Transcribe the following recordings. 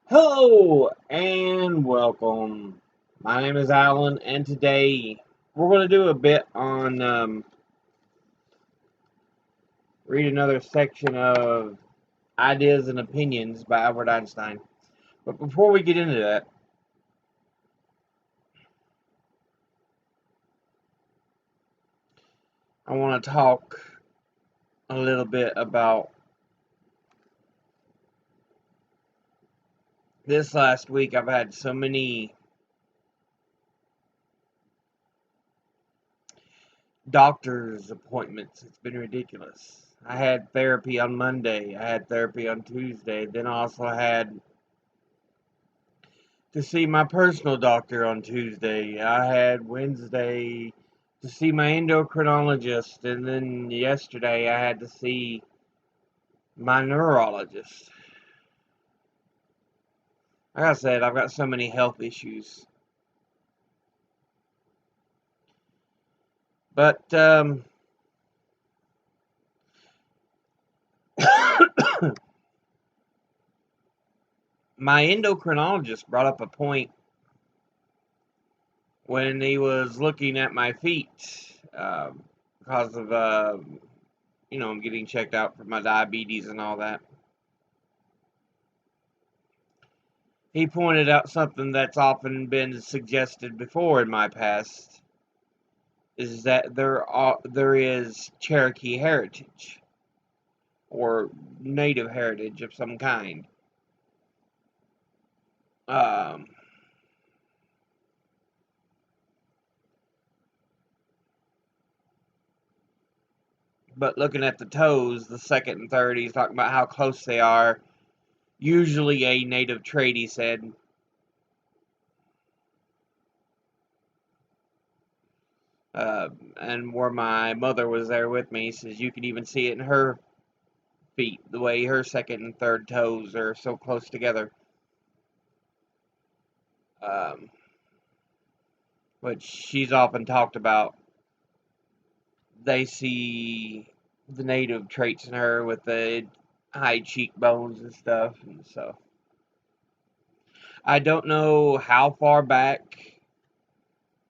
Hello and welcome. My name is Alan, and today we're going to do a bit on read another section of Ideas and Opinions by Albert Einstein. But before we get into that, I want to talk a little bit about this last week. I've had so many doctor's appointments, it's been ridiculous. I had therapy on Monday, I had therapy on Tuesday, then I also had to see my personal doctor on Tuesday. I had Wednesday to see my endocrinologist, and then yesterday I had to see my neurologist. Like I said, I've got so many health issues. But my endocrinologist brought up a point when he was looking at my feet because of, I'm getting checked out for my diabetes and all that. He pointed out something that's often been suggested before in my past, is that there is Cherokee heritage or native heritage of some kind. Um, but looking at the toes, the second and third, he's talking about how close they are. Usually a native trait, he said. And where my mother was there with me, he says you can even see it in her feet, the way her second and third toes are so close together. Um, which she's often talked about. They see the native traits in her with the high cheekbones and stuff, and so I don't know how far back,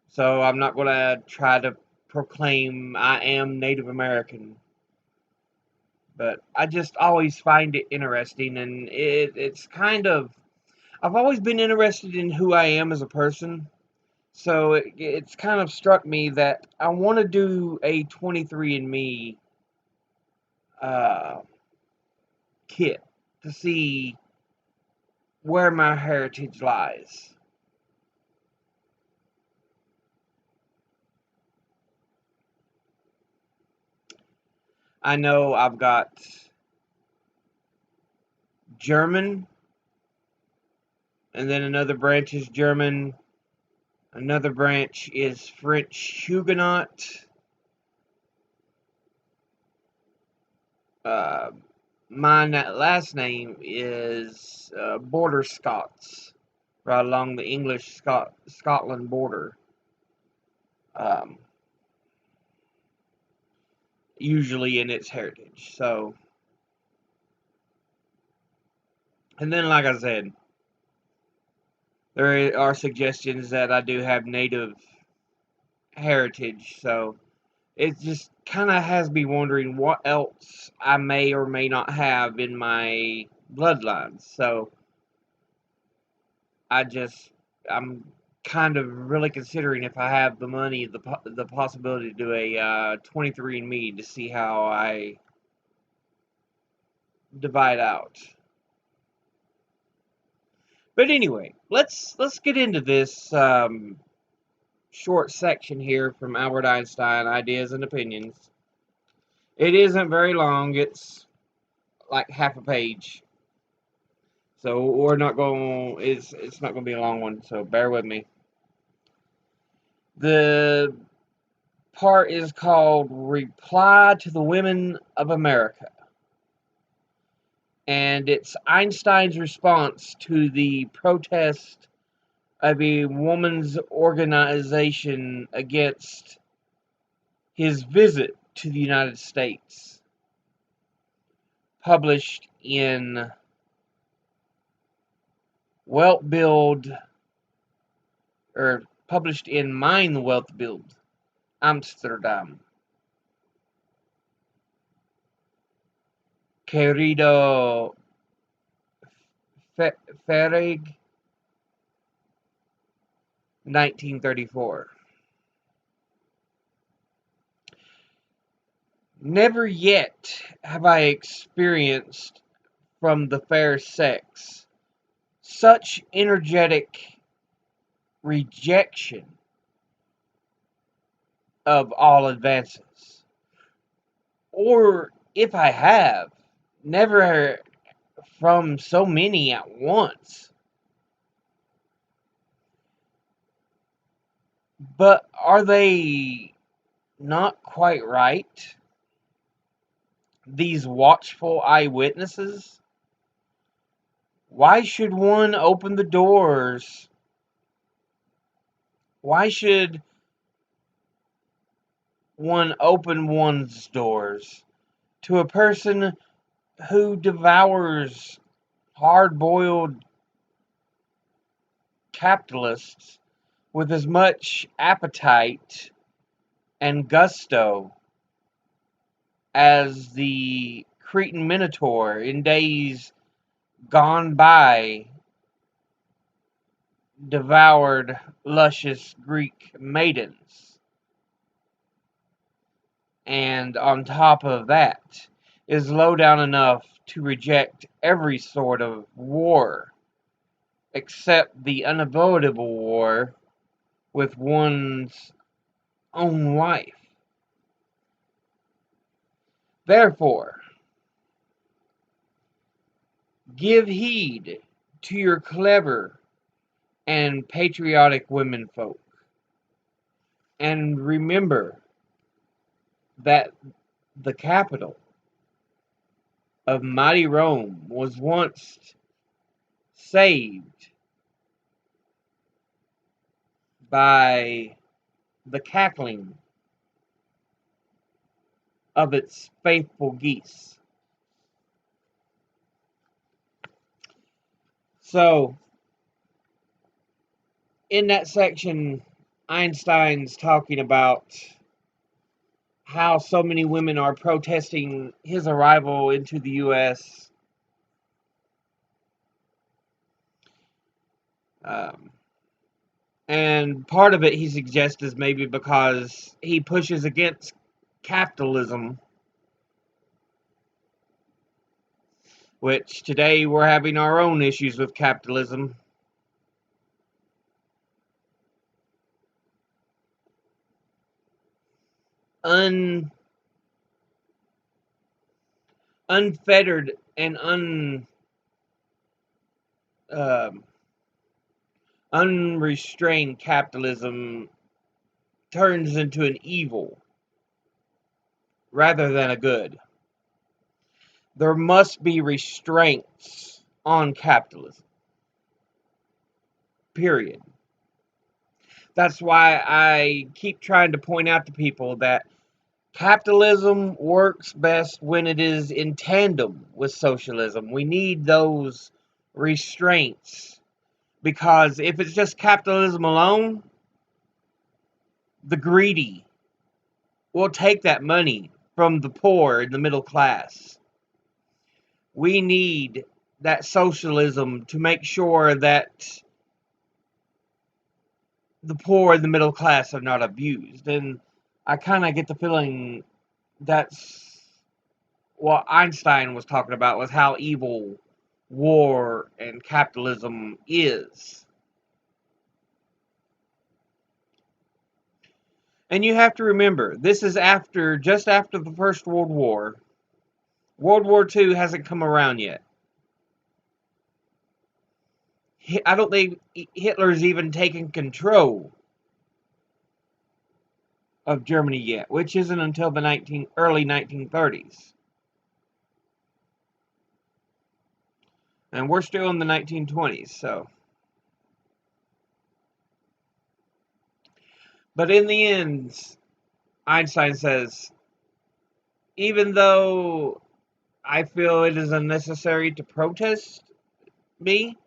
so I'm not going to try to proclaim I am Native American, but I just always find it interesting, and it's kind of, I've always been interested in who I am as a person. So it's kind of struck me that I want to do a 23andMe uh, kit to see where my heritage lies. I know I've got German, and then another branch is German, another branch is French Huguenot, uh, my last name is Border Scots, right along the English Scotland border. Um, Usually in its heritage. So, and then like I said, there are suggestions that I do have native heritage. So it just kind of has me wondering what else I may or may not have in my bloodlines. So I just I'm kind of really considering if I have the money, the possibility to do a 23andMe to see how I divide out. But anyway, let's get into this short section here from Albert Einstein, Ideas and Opinions. It isn't very long. It's like half a page. So we're not going it's not going to be a long one, so bear with me. The part is called Reply to the Women of America. And it's Einstein's response to the protest of a woman's organization against his visit to the United States, published in Weltbild, or published in Mein Weltbild, Amsterdam. Querido Farag, 1934. Never yet have I experienced from the fair sex such energetic rejection of all advances. Or if I have, never from so many at once. But are they not quite right? These watchful eyewitnesses? Why should one open the doors? Why should one open one's doors to a person who devours hard-boiled capitalists with as much appetite and gusto as the Cretan Minotaur in days gone by devoured luscious Greek maidens? And on top of that, is low down enough to reject every sort of war except the unavoidable war with one's own life. Therefore, give heed to your clever and patriotic womenfolk, and remember that the capital of mighty Rome was once saved by the cackling of its faithful geese. So, in that section, Einstein's talking about how so many women are protesting his arrival into the U.S. And part of it, he suggests, is maybe because he pushes against capitalism, which today we're having our own issues with capitalism. Unfettered and unrestrained capitalism turns into an evil rather than a good. There must be restraints on capitalism. Period. That's why I keep trying to point out to people that capitalism works best when it is in tandem with socialism. We need those restraints, because if it's just capitalism alone, the greedy will take that money from the poor and the middle class. We need that socialism to make sure that the poor and the middle class are not abused. And I kind of get the feeling that's what Einstein was talking about, was how evil war and capitalism is. And you have to remember, this is just after the First World War. World War II hasn't come around yet. I don't think Hitler's even taken control of Germany yet, which isn't until the early 1930s. And we're still in the 1920s, so. But in the end, Einstein says, even though I feel it is unnecessary to protest me,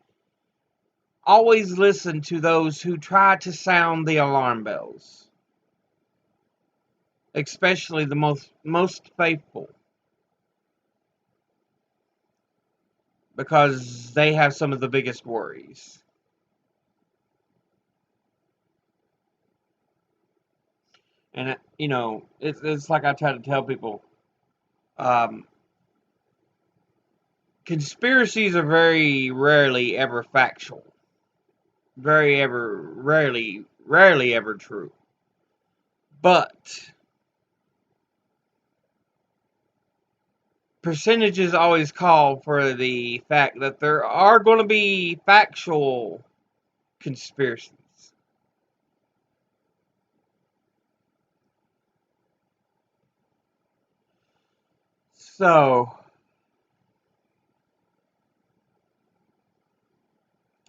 always listen to those who try to sound the alarm bells, especially the most faithful, because they have some of the biggest worries. And it's like I try to tell people, um, conspiracies are very rarely ever factual, very ever rarely ever true. But percentages always call for the fact that there are going to be factual conspiracies. So,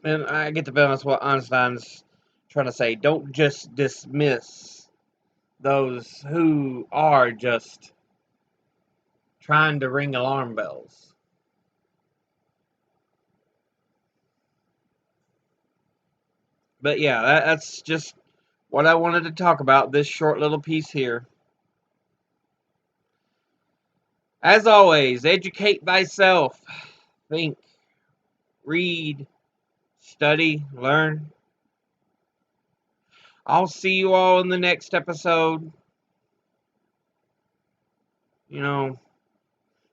and I get the balance what Einstein's trying to say. Don't just dismiss those who are just trying to ring alarm bells. But yeah, that's just what I wanted to talk about, this short little piece here. As always, educate thyself. Think, read, study, learn. I'll see you all in the next episode. You know,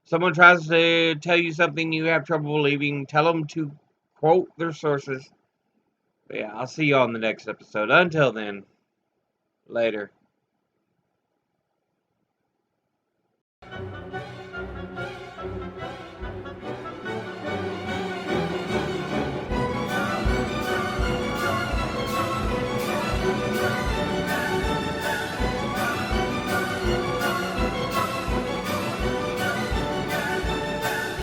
someone tries to tell you something you have trouble believing, tell them to quote their sources. But yeah, I'll see you all in the next episode. Until then, later.